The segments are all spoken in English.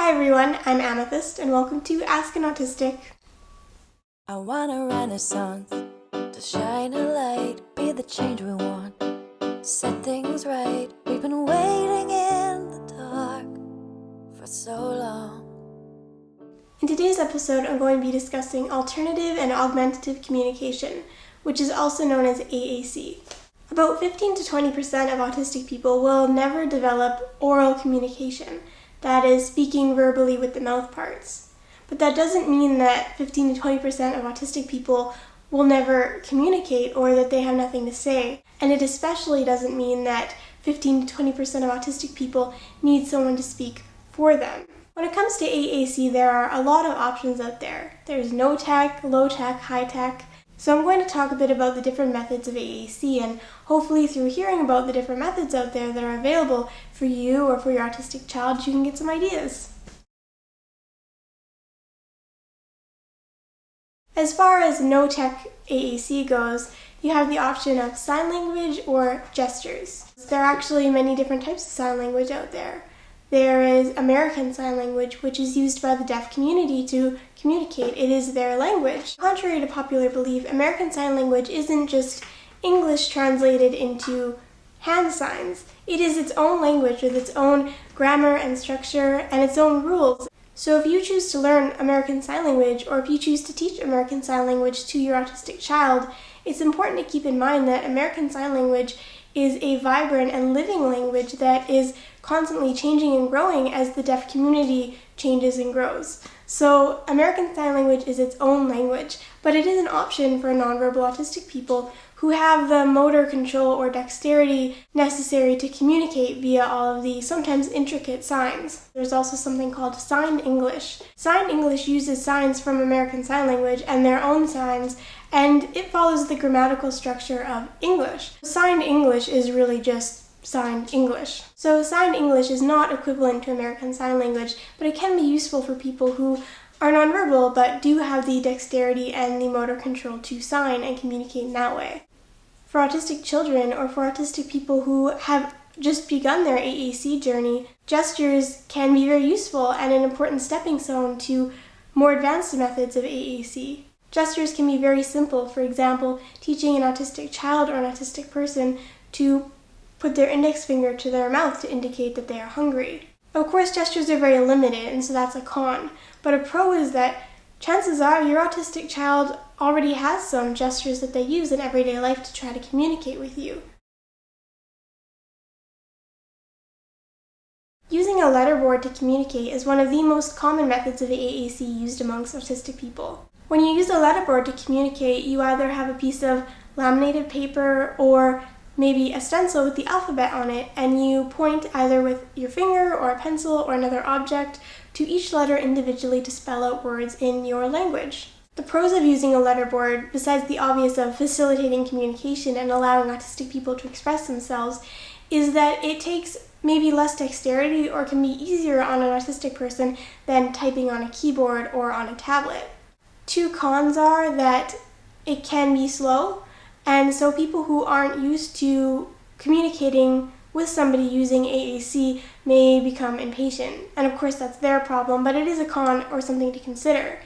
Hi everyone, I'm Amethyst and welcome to Ask an Autistic. I want a renaissance to shine a light, be the change we want, set things right. We've been waiting in the dark for so long. In today's episode, I'm going to be discussing alternative and augmentative communication, which is also known as AAC. About 15 to 20% of autistic people will never develop oral communication, that is, speaking verbally with the mouth parts. But that doesn't mean that 15 to 20% of autistic people will never communicate or that they have nothing to say. And it especially doesn't mean that 15 to 20% of autistic people need someone to speak for them. When it comes to AAC, there are a lot of options out there. There's no tech, low tech, high tech. So I'm going to talk a bit about the different methods of AAC, and hopefully through hearing about the different methods out there that are available for you or for your autistic child, you can get some ideas. As far as no-tech AAC goes, you have the option of sign language or gestures. There are actually many different types of sign language out there. There is American Sign Language, which is used by the deaf community to communicate. It is their language. Contrary to popular belief, American Sign Language isn't just English translated into hand signs. It is its own language with its own grammar and structure and its own rules. So if you choose to learn American Sign Language, or if you choose to teach American Sign Language to your autistic child, it's important to keep in mind that American Sign Language is a vibrant and living language that is constantly changing and growing as the deaf community changes and grows. So American Sign Language is its own language, but it is an option for nonverbal autistic people who have the motor control or dexterity necessary to communicate via all of the sometimes intricate signs. There's also something called Signed English. Signed English uses signs from American Sign Language and their own signs, and it follows the grammatical structure of English. Signed English is really just Signed English. So Signed English is not equivalent to American Sign Language, but it can be useful for people who are nonverbal but do have the dexterity and the motor control to sign and communicate in that way. For autistic children or for autistic people who have just begun their AAC journey, gestures can be very useful and an important stepping stone to more advanced methods of AAC. Gestures can be very simple. For example, teaching an autistic child or an autistic person to put their index finger to their mouth to indicate that they are hungry. Of course, gestures are very limited, and so that's a con. But a pro is that chances are your autistic child already has some gestures that they use in everyday life to try to communicate with you. Using a letterboard to communicate is one of the most common methods of AAC used amongst autistic people. When you use a letterboard to communicate, you either have a piece of laminated paper or maybe a stencil with the alphabet on it, and you point either with your finger or a pencil or another object to each letter individually to spell out words in your language. The pros of using a letterboard, besides the obvious of facilitating communication and allowing autistic people to express themselves, is that it takes maybe less dexterity or can be easier on an autistic person than typing on a keyboard or on a tablet. Two cons are that it can be slow, and so people who aren't used to communicating with somebody using AAC may become impatient. And of course that's their problem, but it is a con or something to consider.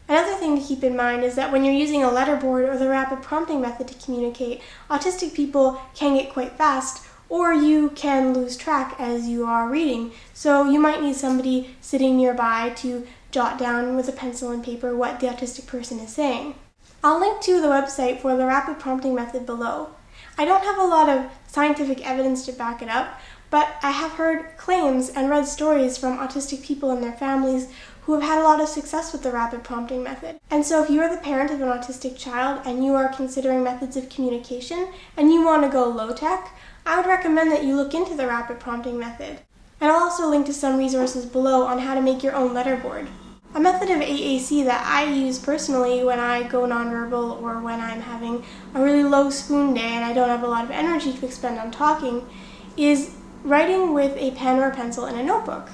Another thing to keep in mind is that when you're using a letterboard or the rapid prompting method to communicate, autistic people can get quite fast, or you can lose track as you are reading. So you might need somebody sitting nearby to jot down with a pencil and paper what the autistic person is saying. I'll link to the website for the rapid prompting method below. I don't have a lot of scientific evidence to back it up, but I have heard claims and read stories from autistic people and their families who have had a lot of success with the rapid prompting method. And so if you are the parent of an autistic child and you are considering methods of communication and you want to go low tech, I would recommend that you look into the rapid prompting method. And I'll also link to some resources below on how to make your own letterboard. A method of AAC that I use personally when I go nonverbal or when I'm having a really low spoon day and I don't have a lot of energy to expend on talking is writing with a pen or a pencil in a notebook.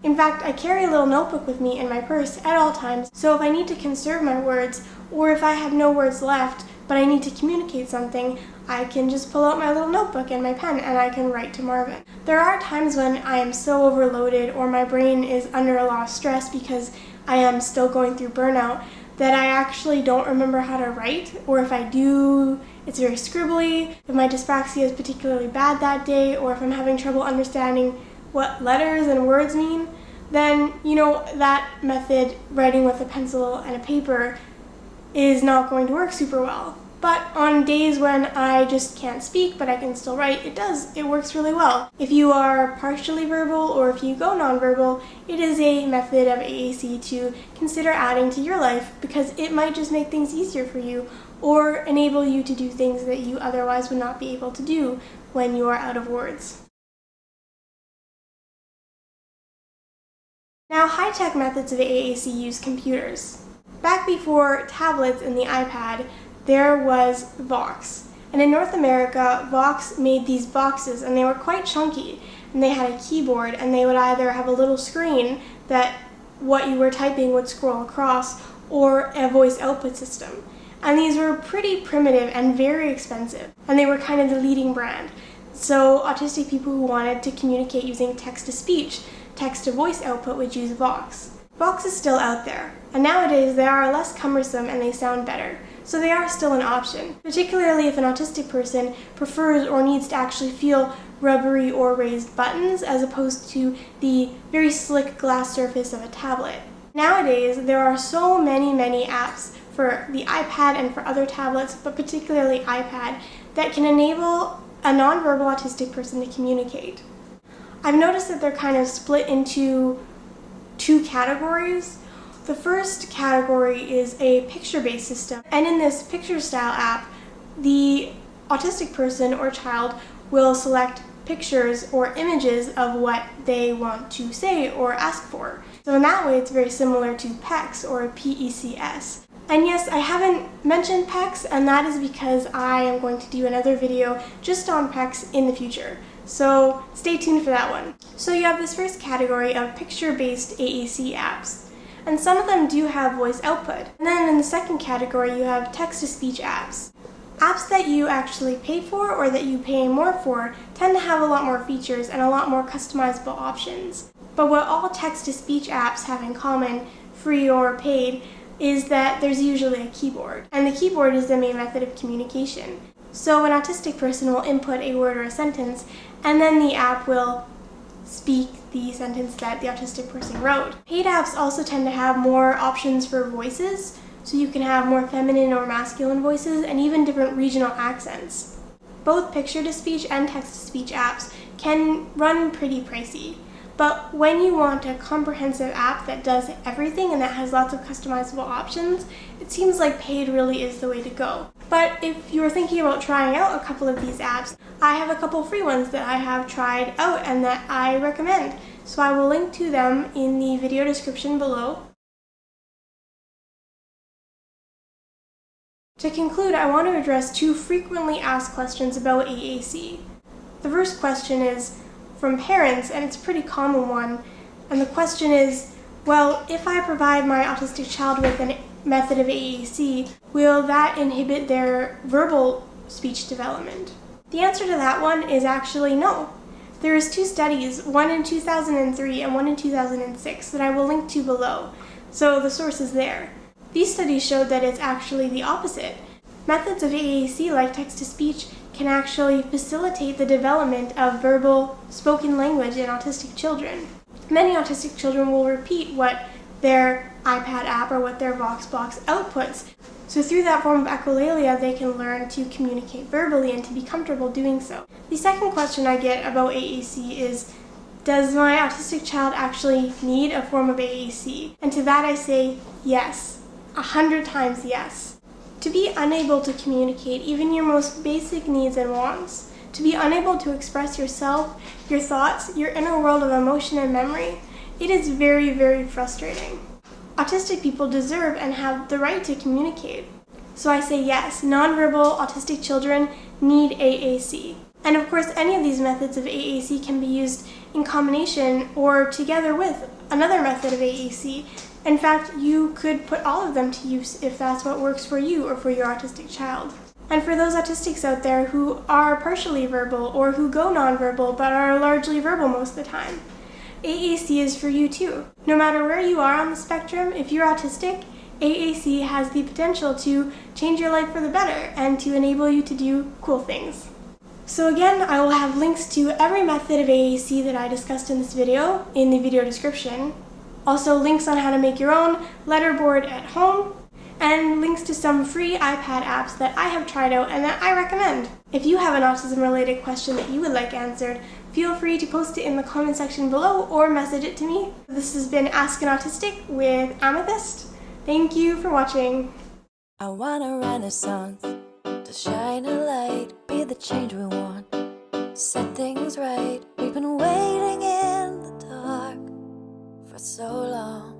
In fact, I carry a little notebook with me in my purse at all times, so if I need to conserve my words or if I have no words left but I need to communicate something, I can just pull out my little notebook and my pen and I can write to Marvin. There are times when I am so overloaded or my brain is under a lot of stress because I am still going through burnout that I actually don't remember how to write, or if I do, it's very scribbly. If my dyspraxia is particularly bad that day, or if I'm having trouble understanding what letters and words mean, then, that method, writing with a pencil and a paper, is not going to work super well. But on days when I just can't speak but I can still write, it works really well. If you are partially verbal or if you go nonverbal, it is a method of AAC to consider adding to your life because it might just make things easier for you or enable you to do things that you otherwise would not be able to do when you are out of words. Now, high-tech methods of AAC use computers. Back before tablets and the iPad, there was Vox. And in North America, Vox made these boxes, and they were quite chunky. And they had a keyboard, and they would either have a little screen that what you were typing would scroll across, or a voice output system. And these were pretty primitive and very expensive, and they were kind of the leading brand. So autistic people who wanted to communicate using text-to-speech, text-to-voice output would use Vox. Vox is still out there, and nowadays they are less cumbersome and they sound better. So they are still an option, particularly if an autistic person prefers or needs to actually feel rubbery or raised buttons as opposed to the very slick glass surface of a tablet. Nowadays, there are so many apps for the iPad and for other tablets, but particularly iPad, that can enable a nonverbal autistic person to communicate. I've noticed that they're kind of split into two categories. The first category is a picture-based system, and in this picture-style app, the autistic person or child will select pictures or images of what they want to say or ask for. So in that way, it's very similar to PECS or PECS. And yes, I haven't mentioned PECS, and that is because I am going to do another video just on PECS in the future. So stay tuned for that one. So you have this first category of picture-based AAC apps. And some of them do have voice output. And then in the second category, you have text-to-speech apps. Apps that you actually pay for or that you pay more for tend to have a lot more features and a lot more customizable options. But what all text-to-speech apps have in common, free or paid, is that there's usually a keyboard. And the keyboard is the main method of communication. So an autistic person will input a word or a sentence, and then the app will speak the sentence that the autistic person wrote. Paid apps also tend to have more options for voices, so you can have more feminine or masculine voices and even different regional accents. Both picture-to-speech and text-to-speech apps can run pretty pricey, but when you want a comprehensive app that does everything and that has lots of customizable options, it seems like paid really is the way to go. But if you're thinking about trying out a couple of these apps, I have a couple free ones that I have tried out and that I recommend. So I will link to them in the video description below. To conclude, I want to address two frequently asked questions about AAC. The first question is from parents, and it's a pretty common one, and the question is, well, if I provide my autistic child with a method of AAC, will that inhibit their verbal speech development? The answer to that one is actually no. There is two studies, one in 2003 and one in 2006, that I will link to below, so the source is there. These studies showed that it's actually the opposite. Methods of AAC, like text-to-speech, can actually facilitate the development of verbal spoken language in autistic children. Many autistic children will repeat what their iPad app or what their VoxBox outputs. So through that form of echolalia, they can learn to communicate verbally and to be comfortable doing so. The second question I get about AAC is, does my autistic child actually need a form of AAC? And to that I say yes, 100 times yes. To be unable to communicate even your most basic needs and wants, to be unable to express yourself, your thoughts, your inner world of emotion and memory, it is very, very frustrating. Autistic people deserve and have the right to communicate. So I say yes, nonverbal autistic children need AAC. And of course, any of these methods of AAC can be used in combination or together with another method of AAC. In fact, you could put all of them to use if that's what works for you or for your autistic child. And for those autistics out there who are partially verbal or who go nonverbal but are largely verbal most of the time, AAC is for you too. No matter where you are on the spectrum, if you're autistic, AAC has the potential to change your life for the better and to enable you to do cool things. So again, I will have links to every method of AAC that I discussed in this video in the video description. Also links on how to make your own letterboard at home, and links to some free iPad apps that I have tried out and that I recommend. If you have an autism-related question that you would like answered, feel free to post it in the comment section below or message it to me. This has been Ask an Autistic with Amethyst. Thank you for watching. I want a renaissance to shine a light, be the change we want, set things right. We've been waiting in the dark for so long.